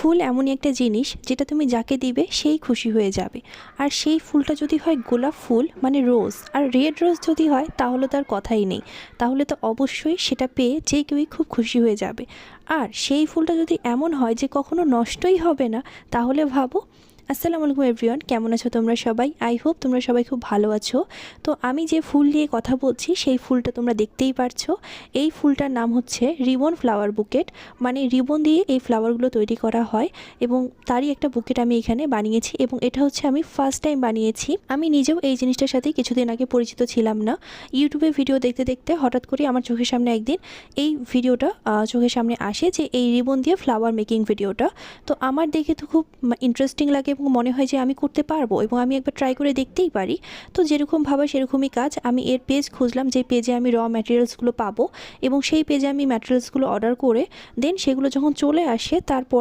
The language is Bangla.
ফুল এমনই একটা জিনিস যেটা তুমি যাকে দিবে সেই খুশি হয়ে যাবে। আর সেই ফুলটা যদি হয় গোলাপ ফুল মানে রোজ, আর রেড রোজ যদি হয় তাহলে তার কথাই নেই। তাহলে তো অবশ্যই সেটা পেয়ে যে কেউই খুব খুশি হয়ে যাবে। আর সেই ফুলটা যদি এমন হয় যে কখনো নষ্টই হবে না, তাহলে ভাবো। আসসালামু আলাইকুম এভরিওয়ান, কেমন আছো তোমরা সবাই? আই হোপ তোমরা সবাই খুব ভালো আছো। তো আমি যে ফুল নিয়ে কথা বলছি সেই ফুলটা তোমরা দেখতেই পারছো। এই ফুলটার নাম হচ্ছে রিবন ফ্লাওয়ার বুকেট। মানে রিবন দিয়ে এই ফ্লাওয়ারগুলো তৈরি করা হয় এবং তারই একটা বুকেট আমি এখানে বানিয়েছি, এবং এটা হচ্ছে আমি ফার্স্ট টাইম বানিয়েছি। আমি নিজেও এই জিনিসটার সাথে কিছুদিন আগে পরিচিত ছিলাম না। ইউটিউবে ভিডিও দেখতে দেখতে হঠাৎ করে আমার চোখের সামনে একদিন এই ভিডিওটা চোখের সামনে আসে, যে এই রিবন দিয়ে ফ্লাওয়ার মেকিং ভিডিওটা। তো আমার দেখে তো খুব ইন্টারেস্টিং লাগে এবং মনে হয় যে আমি করতে পারবো এবং আমি একবার ট্রাই করে দেখতেই পারি। তো যেরকম ভাবা সেরকমই কাজ। আমি এর পেজ খুঁজলাম, যে পেজে আমি র ম্যাটেরিয়ালসগুলো পাবো, এবং সেই পেজে আমি ম্যাটেরিয়ালসগুলো অর্ডার করে দেন সেগুলো যখন চলে আসে তারপরে